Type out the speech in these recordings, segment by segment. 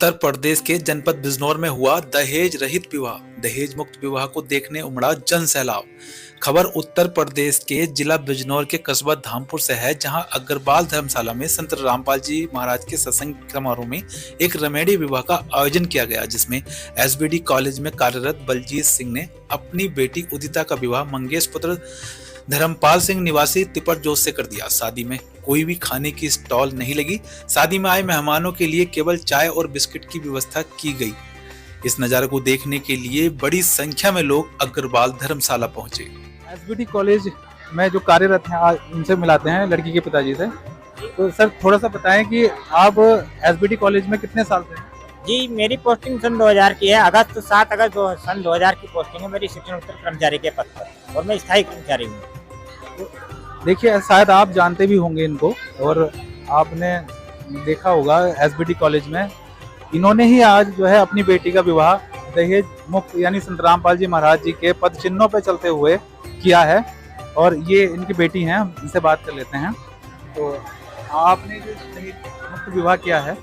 उत्तर प्रदेश के जनपद बिजनौर में हुआ दहेज रहित विवाह। दहेज मुक्त विवाह को देखने उमड़ा जन सैलाब। खबर उत्तर प्रदेश के जिला बिजनौर के कस्बा धामपुर से है, जहां अग्रवाल धर्मशाला में संत रामपाल जी महाराज के सत्संग समारोह में एक रमेडी विवाह का आयोजन किया गया, जिसमें एसबीडी कॉलेज में कार्यरत बलजीत सिंह ने अपनी बेटी उदिता का विवाह मंगेश पुत्र धर्मपाल सिंह निवासी तिपट जोश से कर दिया। शादी में कोई भी खाने की स्टॉल नहीं लगी। शादी में आए मेहमानों के लिए केवल चाय और बिस्किट की व्यवस्था की गई। इस नज़ारे को देखने के लिए बड़ी संख्या में लोग अग्रवाल धर्मशाला पहुंचे। एसबीडी कॉलेज में जो कार्यरत हैं, आज उनसे मिलाते हैं, लड़की के पिताजी से। तो सर, थोड़ा सा बताएं कि आप एसबीडी कॉलेज में कितने साल से हैं? जी, मेरी पोस्टिंग सन 2000 की है। 7 अगस्त सन 2000 की पोस्टिंग है मेरी शिक्षण उत्तर कर्मचारी के पद पर, और मैं स्थायी कर्मचारी हूँ। तो देखिए, शायद आप जानते भी होंगे इनको, और आपने देखा होगा एसबीडी कॉलेज में इन्होंने ही आज जो है अपनी बेटी का विवाह दहेज मुक्त यानी संत रामपाल जी महाराज जी के पद चिन्हों पर चलते हुए किया है। और ये इनकी बेटी हैं, इनसे बात कर लेते हैं। तो आपने जो दहेज मुक्त विवाह किया है,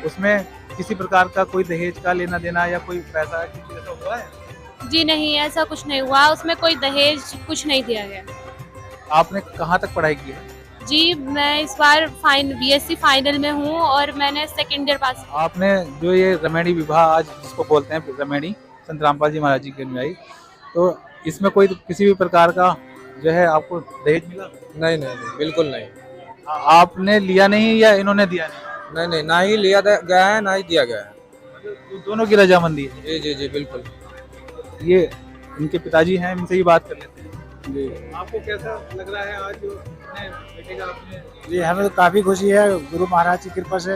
उसमें किसी प्रकार का कोई दहेज का लेना देना या कोई पैसा किसी ऐसा हुआ है? जी नहीं, ऐसा कुछ नहीं हुआ। उसमें कोई दहेज कुछ नहीं दिया गया। आपने कहाँ तक पढ़ाई की है? जी, मैं इस बार बीएससी फाइनल में हूँ और मैंने सेकंड ईयर पास। आपने जो ये रमेडी विवाह आज जिसको बोलते हैं रमेडी संत रामपाल जी महाराज जी की अनुयायी, तो इसमें कोई किसी भी प्रकार का जो है आपको दहेज मिला? नहीं नहीं नहीं, बिल्कुल नहीं। आपने लिया नहीं या इन्होंने दिया नहीं? नहीं नहीं, ना ही लिया गया है ना ही दिया गया है। तो दोनों की रजामंदी है। जी जी जी, बिल्कुल। ये इनके पिताजी हैं, इनसे ही बात कर लेते हैं। जी, आपको कैसा लग रहा है आज जो अपने बेटे का आपने? जी, हमें तो काफ़ी खुशी है गुरु महाराज की कृपा से।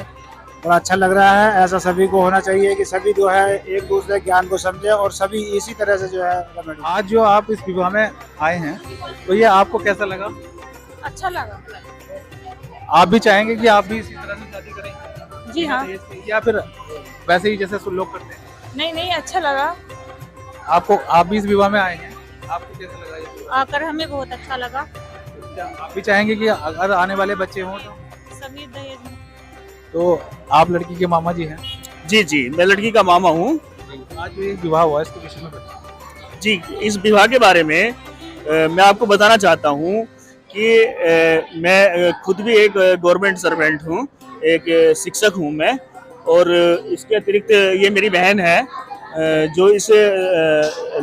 बड़ा अच्छा लग रहा है। ऐसा सभी को होना चाहिए कि सभी जो है एक दूसरे ज्ञान को समझे और सभी इसी तरह से जो है। आज जो आप इस विवाह में आए हैं, तो ये आपको कैसा लगा? अच्छा लगा। आप भी चाहेंगे कि आप भी इसी तरह से शादी करें? जी हाँ। या फिर वैसे ही जैसे लोग करते हैं? नहीं नहीं, अच्छा लगा। आप भी इस विवाह में आए हैं, आपको कैसा लगा ये विवाह? आकर हमें बहुत अच्छा लगा। आप भी चाहेंगे कि अगर आने वाले बच्चे हों तो? सभी दहेज। तो आप लड़की के मामा जी हैं? जी जी, मैं लड़की का मामा हूँ। आज जो ये विवाह हुआ, इसके विषय में बताइए। जी, इस विवाह के बारे में मैं आपको बताना चाहता हूँ कि मैं खुद भी एक गवर्नमेंट सर्वेंट हूँ, एक शिक्षक हूँ मैं। और इसके अतिरिक्त ये मेरी बहन है, जो इस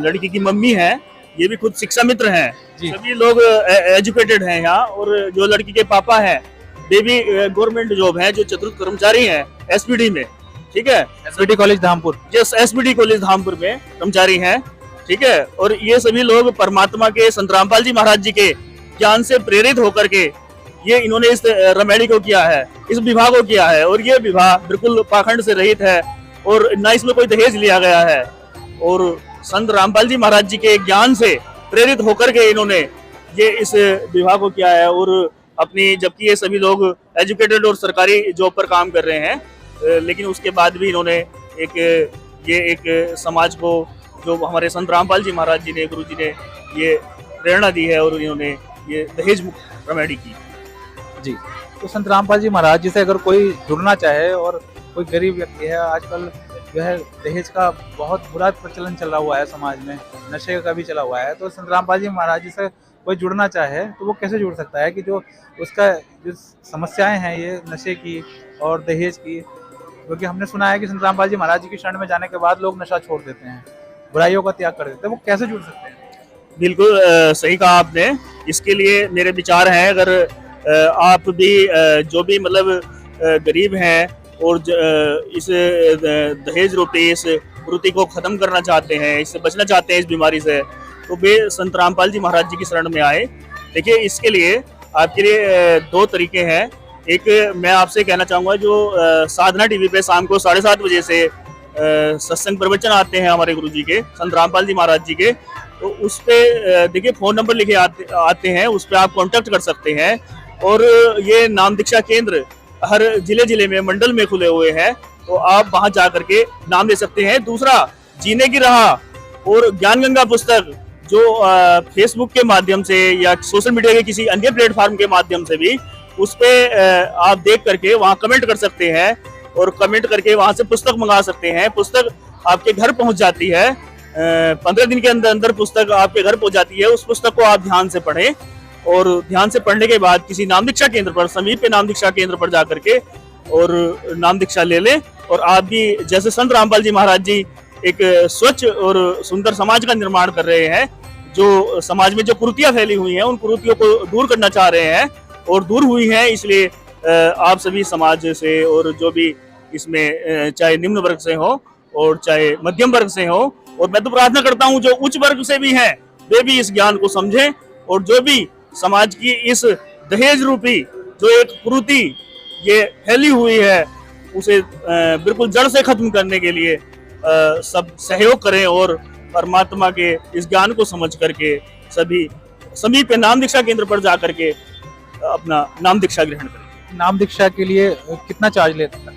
लड़की की मम्मी है, ये भी खुद शिक्षा मित्र हैं। सभी लोग एजुकेटेड हैं यहाँ। और जो लड़की के पापा हैं, वे भी गवर्नमेंट जॉब है, जो चतुर्थ कर्मचारी हैं एसपीडी में। ठीक है, SBD college Dhampur. Yes, SBD college Dhampur में कर्मचारी हैं। ठीक है, और ये सभी लोग परमात्मा के संत रामपाल जी महाराज जी के ज्ञान से प्रेरित होकर के ये इन्होंने इस रमेडी को किया है, इस विवाह को किया है। और ये विवाह बिल्कुल पाखंड से रहित है और न इसमें कोई दहेज लिया गया है। और संत रामपाल जी महाराज जी के ज्ञान से प्रेरित होकर के इन्होंने ये इस विवाह को किया है। और अपनी, जबकि ये सभी लोग एजुकेटेड और सरकारी जॉब पर काम कर रहे हैं, लेकिन उसके बाद भी इन्होंने एक समाज को, जो हमारे संत रामपाल जी महाराज जी ने, गुरु जी ने ये प्रेरणा दी है, और इन्होंने ये दहेज मुक्त रमेडी की। जी, तो संत रामपाल जी महाराज जी से अगर कोई जुड़ना चाहे और कोई गरीब व्यक्ति है, आजकल जो है दहेज का बहुत बुरा प्रचलन चला हुआ है समाज में, नशे का भी चला हुआ है, तो संत रामपाल जी महाराज जी से कोई जुड़ना चाहे तो वो कैसे जुड़ सकता है कि जो उसका जो समस्याएं हैं ये नशे की और दहेज की? क्योंकि हमने सुना है कि संत रामपाल जी महाराज जी की शरण में जाने के बाद लोग नशा छोड़ देते हैं, बुराइयों का त्याग कर देते हैं। वो कैसे जुड़ सकते हैं? बिल्कुल सही कहा आपने। इसके लिए मेरे विचार हैं, अगर आप भी जो भी मतलब गरीब हैं और इस दहेज रूपी इस वृत्ति को खत्म करना चाहते हैं, इससे बचना चाहते हैं इस बीमारी से, तो वे संत रामपाल जी महाराज जी की शरण में आए। देखिए, इसके लिए आपके लिए 2 तरीके हैं। एक मैं आपसे कहना चाहूँगा, जो साधना टीवी पे शाम को 7:30 बजे से सत्संग प्रवचन आते हैं हमारे गुरु जी के, संत रामपाल जी महाराज जी के, तो उस पे देखिए फ़ोन नंबर लिखे आते हैं, उस पर आप कांटेक्ट कर सकते हैं। और ये नाम दीक्षा केंद्र हर जिले में, मंडल में खुले हुए हैं, तो आप वहाँ जा करके नाम ले सकते हैं। दूसरा, जीने की राह और ज्ञान गंगा पुस्तक, जो फेसबुक के माध्यम से या सोशल मीडिया के किसी अन्य प्लेटफॉर्म के माध्यम से भी उस पे आप देख करके वहाँ कमेंट कर सकते हैं और कमेंट करके वहां से पुस्तक मंगा सकते हैं। पुस्तक आपके घर पहुंच जाती है, 15 दिन के अंदर अंदर पुस्तक आपके घर पहुंच जाती है। उस पुस्तक को आप ध्यान से पढ़ें और ध्यान से पढ़ने के बाद किसी नाम दीक्षा केंद्र पर, समीप के नाम दीक्षा केंद्र पर जाकर के और नाम दीक्षा ले लें। और आप भी जैसे संत रामपाल जी महाराज जी एक स्वच्छ और सुंदर समाज का निर्माण कर रहे हैं, जो समाज में जो कुरीतियां फैली हुई हैं उन कुरीतियों को दूर करना चाह रहे हैं और दूर हुई हैं, इसलिए आप सभी समाज से और जो भी इसमें चाहे निम्न वर्ग से हो और चाहे मध्यम वर्ग से हो, और मैं तो प्रार्थना करता हूं जो उच्च वर्ग से भी हैं वे भी इस ज्ञान को समझें और जो भी समाज की इस दहेज रूपी जो एक कुरीति ये फैली हुई है उसे बिल्कुल जड़ से खत्म करने के लिए सब सहयोग करें और परमात्मा के इस ज्ञान को समझ करके सभी समीप नाम दीक्षा केंद्र पर जा करके अपना नाम दीक्षा ग्रहण करें। नाम दीक्षा के लिए कितना चार्ज लेते हैं?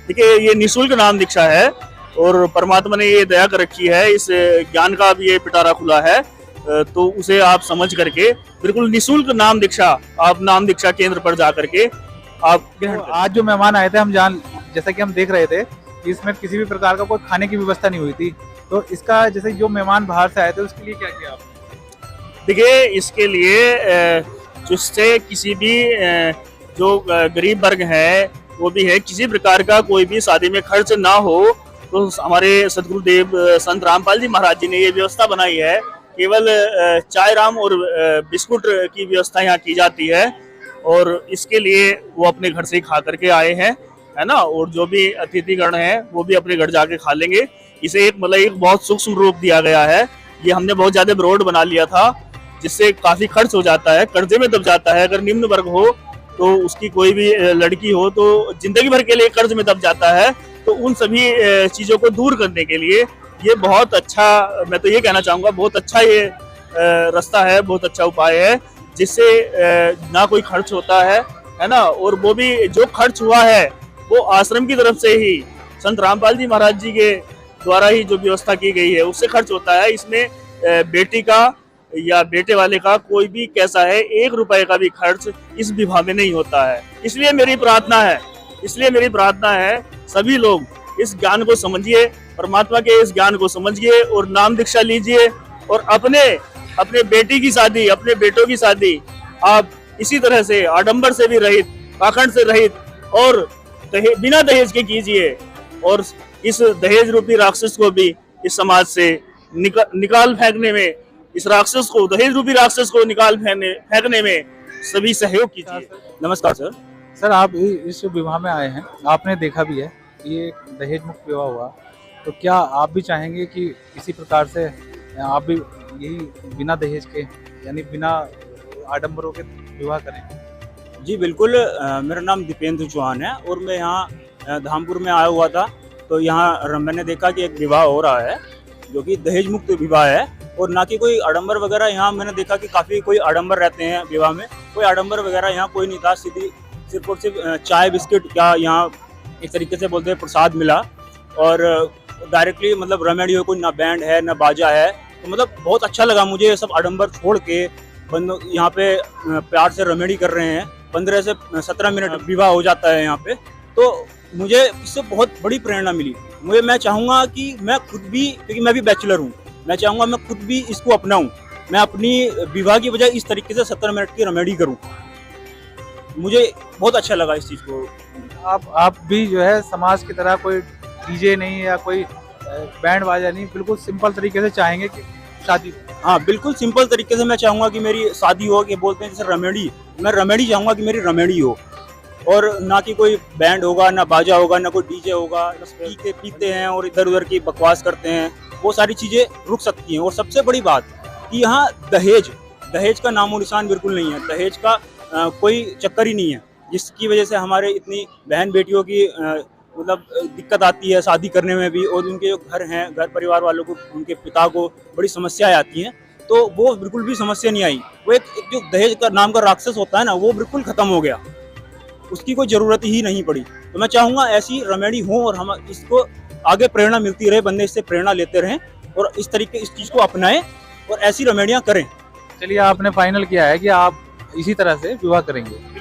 देखिए ये निःशुल्क नाम दीक्षा है और परमात्मा ने ये दया कर रखी है, इस ज्ञान का भी ये पिटारा खुला है, तो उसे आप समझ करके बिल्कुल निःशुल्क नाम दीक्षा आप नाम दीक्षा केंद्र पर जा करके आप ग्रहण करें। आज जो मेहमान आए थे जैसा कि हम देख रहे थे कि इसमें किसी भी प्रकार का कोई खाने की व्यवस्था नहीं हुई थी, तो इसका जैसे जो मेहमान बाहर से आए थे उसके लिए क्या किया आपने? देखिए इसके लिए जिससे किसी भी जो गरीब वर्ग है वो भी है, किसी प्रकार का कोई भी शादी में खर्च ना हो, तो हमारे सदगुरुदेव संत रामपाल जी महाराज जी ने ये व्यवस्था बनाई है। केवल चाय राम और बिस्कुट की व्यवस्था यहाँ की जाती है और इसके लिए वो अपने घर से ही खा करके आए हैं, है ना, और जो भी अतिथिगण हैं वो भी अपने घर जाके खा लेंगे। इसे एक मतलब एक बहुत सूक्ष्म रूप दिया गया है। ये हमने बहुत ज्यादा ब्रॉड बना लिया था जिससे काफी खर्च हो जाता है, कर्जे में दब जाता है। अगर निम्न वर्ग हो तो उसकी कोई भी लड़की हो तो जिंदगी भर के लिए कर्ज में दब जाता है, तो उन सभी चीजों को दूर करने के लिए ये बहुत अच्छा, मैं तो ये कहना चाहूंगा बहुत अच्छा ये रास्ता है, बहुत अच्छा उपाय है, जिससे ना कोई खर्च होता है ना, और वो भी जो खर्च हुआ है वो आश्रम की तरफ से ही संत रामपाल जी महाराज जी के द्वारा ही जो व्यवस्था की गई है उससे खर्च होता है। इसमें बेटी का या बेटे वाले का कोई भी कैसा है 1 रुपए का भी खर्च इस विवाह में नहीं होता है। इसलिए मेरी प्रार्थना है सभी लोग इस ज्ञान को समझिए, परमात्मा के इस ज्ञान को समझिए और नाम दीक्षा लीजिए और अपने बेटी की शादी, अपने बेटों की शादी आप इसी तरह से आडंबर से भी रहित, पाखंड से रहित और बिना दहेज के कीजिए और इस दहेज रूपी राक्षस को भी इस समाज से निकाल फेंकने में, इस राक्षस को, दहेज रूपी राक्षस को निकाल फेंकने में सभी सहयोग कीजिए। नमस्कार सर। सर आप इस विवाह में आए हैं, आपने देखा भी है ये दहेज मुक्त विवाह हुआ, तो क्या आप भी चाहेंगे कि इसी प्रकार से आप भी यही बिना दहेज के यानी बिना आडंबरों के विवाह करें? जी बिल्कुल, मेरा नाम दीपेंद्र चौहान है और मैं यहाँ धामपुर में आया हुआ था, तो यहाँ मैंने देखा कि एक विवाह हो रहा है जो कि दहेज मुक्त विवाह है और ना कि कोई आडंबर वगैरह। यहाँ मैंने देखा कि काफ़ी कोई आडंबर रहते हैं विवाह में, कोई आडंबर वगैरह यहाँ कोई नहीं था। सिर्फ और सिर्फ चाय बिस्किट क्या यहाँ एक तरीके से बोलते हैं प्रसाद मिला और डायरेक्टली मतलब रेमेडी हो, कोई ना बैंड है ना बाजा है, तो मतलब बहुत अच्छा लगा मुझे। ये सब आडंबर छोड़ के बंद यहाँ पे प्यार से रेमेडी कर रहे हैं। 15 से 17 मिनट विवाह हो जाता है यहाँ पे, तो मुझे इससे बहुत बड़ी प्रेरणा मिली। मैं चाहूँगा कि मैं खुद भी, क्योंकि मैं भी बैचलर हूँ, मैं चाहूँगा मैं खुद भी इसको अपनाऊँ, मैं अपनी विवाह की बजाय इस तरीके से 17 मिनट की रेमेडी करूँ। मुझे बहुत अच्छा लगा इस चीज़ को। आप भी जो है समाज की तरह कोई डीजे नहीं या कोई बैंड बाजा नहीं, बिल्कुल सिंपल तरीके से चाहेंगे कि शादी। हाँ बिल्कुल सिंपल तरीके से मैं चाहूँगा कि मेरी शादी हो, कि बोलते हैं जैसे रेमेडी, मैं रेमेडी चाहूँगा कि मेरी रेमेडी हो और ना कि कोई बैंड होगा, ना बाजा होगा, ना कोई डीजे होगा। पीते हैं और इधर उधर की बकवास करते हैं, वो सारी चीज़ें रुक सकती हैं। और सबसे बड़ी बात कि यहाँ दहेज का नामो निशान बिल्कुल नहीं है, दहेज का कोई चक्कर ही नहीं है, जिसकी वजह से हमारे इतनी बहन बेटियों की मतलब दिक्कत आती है शादी करने में भी, और उनके जो घर हैं, घर परिवार वालों को, उनके पिता को बड़ी समस्याएं आती हैं, तो वो बिल्कुल भी समस्या नहीं आई। वो एक जो दहेज का नाम का राक्षस होता है ना, वो बिल्कुल खत्म हो गया, उसकी कोई ज़रूरत ही नहीं पड़ी। तो मैं चाहूँगा ऐसी रेमेडी हो और हम इसको आगे प्रेरणा मिलती रहे, बंदे इससे प्रेरणा लेते रहें और इस तरीके इस चीज़ को अपनाएं और ऐसी रेमेडियाँ करें। चलिए आपने फाइनल किया है कि आप इसी तरह से विवाह करेंगे।